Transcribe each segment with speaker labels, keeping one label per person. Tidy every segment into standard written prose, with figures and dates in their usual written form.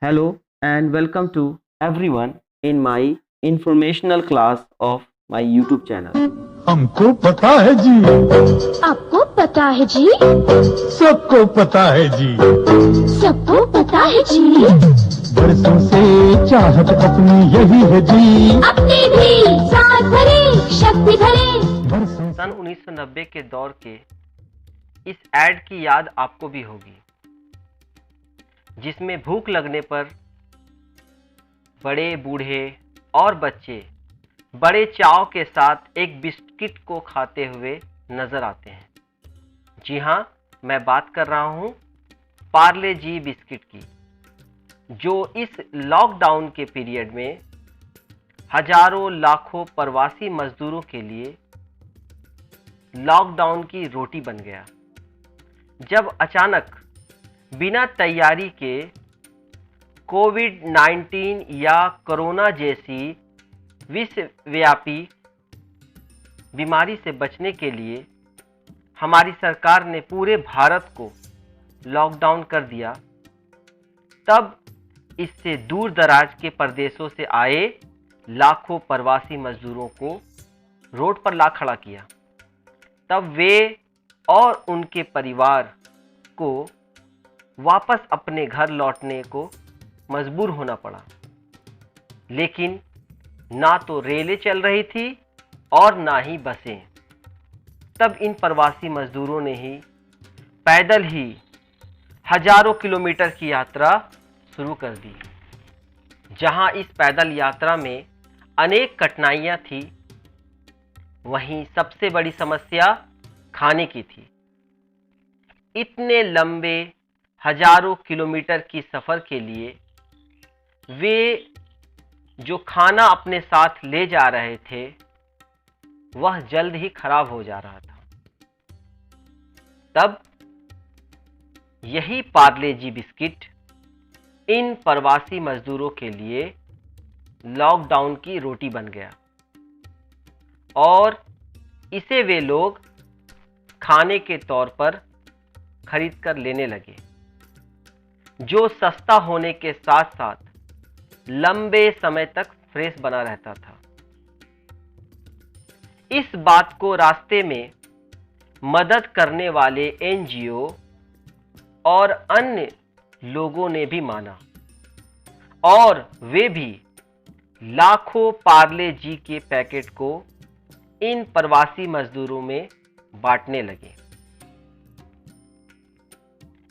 Speaker 1: Hello and welcome to everyone in my informational class of my YouTube channel.
Speaker 2: हमको पता है जी,
Speaker 3: आपको पता है जी,
Speaker 2: सबको पता है जी,
Speaker 3: सबको पता है जी,
Speaker 2: बरसों से चाहत अपनी यही है जी,
Speaker 3: अपनी भी साथ भरे शक्ति भरे।
Speaker 2: बरसों
Speaker 1: सन 1990 के दौर के इस ऐड की याद आपको भी होगी, जिसमें भूख लगने पर बड़े बूढ़े और बच्चे बड़े चाव के साथ एक बिस्किट को खाते हुए नजर आते हैं। जी हाँ, मैं बात कर रहा हूँ पार्ले जी बिस्किट की, जो इस लॉकडाउन के पीरियड में हजारों लाखों प्रवासी मजदूरों के लिए लॉकडाउन की रोटी बन गया। जब अचानक बिना तैयारी के कोविड-19 या कोरोना जैसी विश्वव्यापी बीमारी से बचने के लिए हमारी सरकार ने पूरे भारत को लॉकडाउन कर दिया, तब इससे दूर दराज के प्रदेशों से आए लाखों प्रवासी मजदूरों को रोड पर ला खड़ा किया। तब वे और उनके परिवार को वापस अपने घर लौटने को मजबूर होना पड़ा, लेकिन ना तो रेलें चल रही थी और ना ही बसें। तब इन प्रवासी मजदूरों ने ही पैदल ही हजारों किलोमीटर की यात्रा शुरू कर दी। जहां इस पैदल यात्रा में अनेक कठिनाइयां थी, वहीं सबसे बड़ी समस्या खाने की थी। इतने लंबे हजारों किलोमीटर की सफर के लिए वे जो खाना अपने साथ ले जा रहे थे, वह जल्द ही खराब हो जा रहा था। तब यही पार्ले जी बिस्किट इन प्रवासी मजदूरों के लिए लॉकडाउन की रोटी बन गया और इसे वे लोग खाने के तौर पर खरीद कर लेने लगे, जो सस्ता होने के साथ साथ लंबे समय तक फ्रेश बना रहता था। इस बात को रास्ते में मदद करने वाले एनजीओ और अन्य लोगों ने भी माना और वे भी लाखों पार्ले जी के पैकेट को इन प्रवासी मजदूरों में बांटने लगे।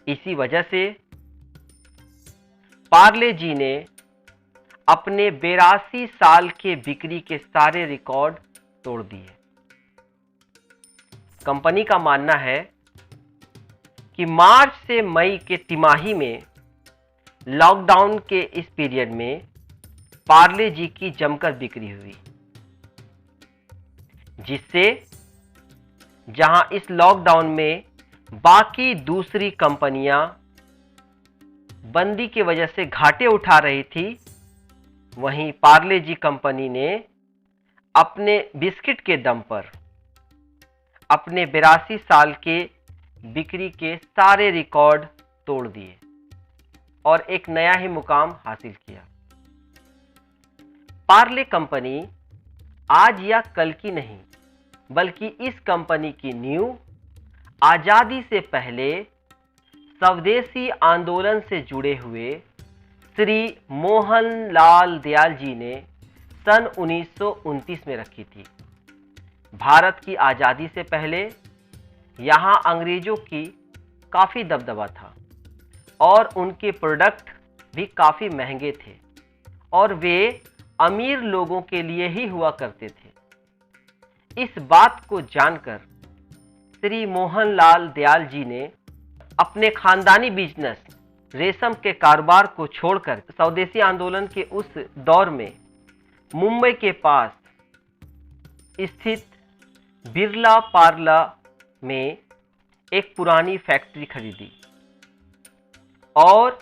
Speaker 1: इसी वजह से पार्ले जी ने अपने 82 साल के बिक्री के सारे रिकॉर्ड तोड़ दिए। कंपनी का मानना है कि मार्च से मई के तिमाही में लॉकडाउन के इस पीरियड में पार्ले जी की जमकर बिक्री हुई, जिससे जहां इस लॉकडाउन में बाकी दूसरी कंपनियां बंदी की वजह से घाटे उठा रही थी, वहीं पार्ले जी कंपनी ने अपने बिस्किट के दम पर अपने 82 साल के बिक्री के सारे रिकॉर्ड तोड़ दिए और एक नया ही मुकाम हासिल किया। पार्ले कंपनी आज या कल की नहीं, बल्कि इस कंपनी की नींव आजादी से पहले स्वदेशी आंदोलन से जुड़े हुए श्री मोहनलाल दयाल जी ने सन 1929 में रखी थी। भारत की आज़ादी से पहले यहाँ अंग्रेजों की काफ़ी दबदबा था और उनके प्रोडक्ट भी काफ़ी महंगे थे और वे अमीर लोगों के लिए ही हुआ करते थे। इस बात को जानकर श्री मोहनलाल दयाल जी ने अपने खानदानी बिजनेस रेशम के कारोबार को छोड़कर स्वदेशी आंदोलन के उस दौर में मुंबई के पास स्थित बिरला पार्ला में एक पुरानी फैक्ट्री खरीदी और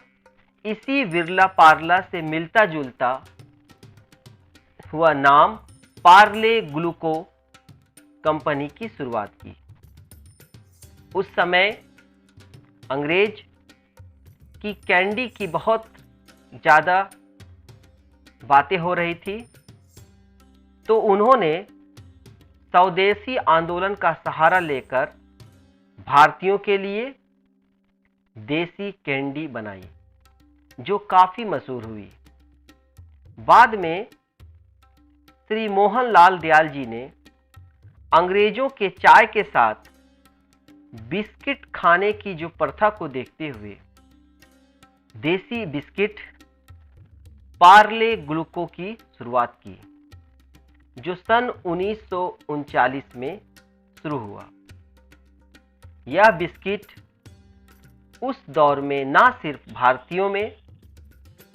Speaker 1: इसी बिरला पार्ला से मिलता जुलता हुआ नाम पार्ले ग्लूको कंपनी की शुरुआत की। उस समय अंग्रेज की कैंडी की बहुत ज़्यादा बातें हो रही थी, तो उन्होंने स्वदेशी आंदोलन का सहारा लेकर भारतीयों के लिए देसी कैंडी बनाई, जो काफ़ी मशहूर हुई। बाद में श्री मोहनलाल दयाल जी ने अंग्रेजों के चाय के साथ बिस्किट खाने की जो प्रथा को देखते हुए देसी बिस्किट पार्ले ग्लूको की शुरुआत की, जो सन 1939 में शुरू हुआ। यह बिस्किट उस दौर में ना सिर्फ भारतीयों में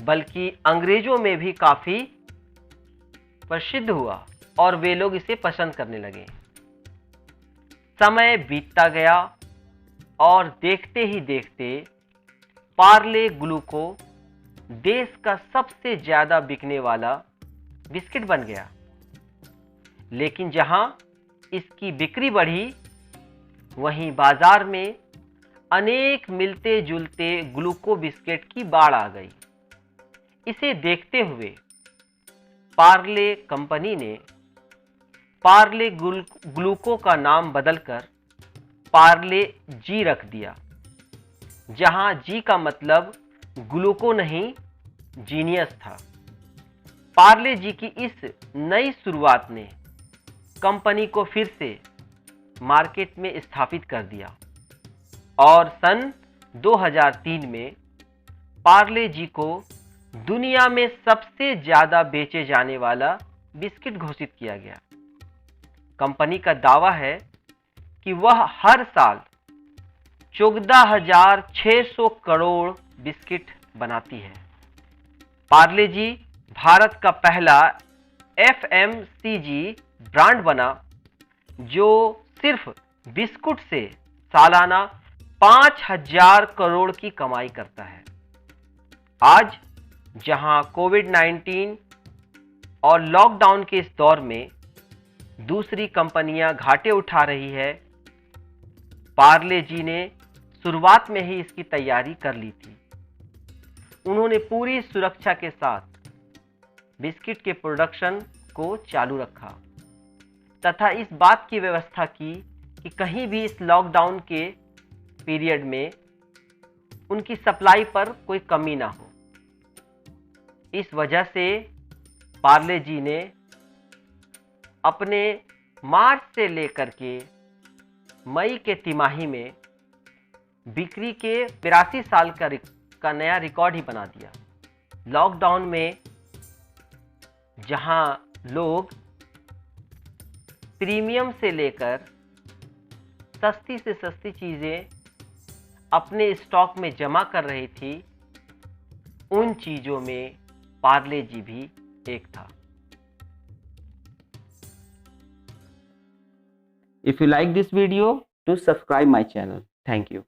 Speaker 1: बल्कि अंग्रेजों में भी काफ़ी प्रसिद्ध हुआ और वे लोग इसे पसंद करने लगे। समय बीतता गया और देखते ही देखते पार्ले ग्लूको देश का सबसे ज़्यादा बिकने वाला बिस्किट बन गया। लेकिन जहां इसकी बिक्री बढ़ी, वहीं बाजार में अनेक मिलते जुलते ग्लूको बिस्किट की बाढ़ आ गई। इसे देखते हुए पार्ले कंपनी ने पार्ले ग्लूको का नाम बदलकर पार्ले जी रख दिया, जहां जी का मतलब ग्लूको नहीं जीनियस था। पार्ले जी की इस नई शुरुआत ने कंपनी को फिर से मार्केट में स्थापित कर दिया और सन 2003 में पार्ले जी को दुनिया में सबसे ज़्यादा बेचे जाने वाला बिस्किट घोषित किया गया। कंपनी का दावा है कि वह हर साल 14,600 करोड़ बिस्किट बनाती है। पार्ले जी भारत का पहला FMCG ब्रांड बना, जो सिर्फ बिस्कुट से सालाना 5,000 करोड़ की कमाई करता है। आज जहां कोविड-19 और लॉकडाउन के इस दौर में दूसरी कंपनियां घाटे उठा रही है, पार्ले जी ने शुरुआत में ही इसकी तैयारी कर ली थी। उन्होंने पूरी सुरक्षा के साथ बिस्किट के प्रोडक्शन को चालू रखा तथा इस बात की व्यवस्था की कि कहीं भी इस लॉकडाउन के पीरियड में उनकी सप्लाई पर कोई कमी ना हो। इस वजह से पार्ले जी ने अपने मार्च से लेकर के मई के तिमाही में बिक्री के 82 साल का नया रिकॉर्ड ही बना दिया। लॉकडाउन में जहां लोग प्रीमियम से लेकर सस्ती से सस्ती चीज़ें अपने स्टॉक में जमा कर रही थी, उन चीज़ों में पार्ले जी भी एक था।
Speaker 4: If you like this video, do subscribe my channel. Thank you.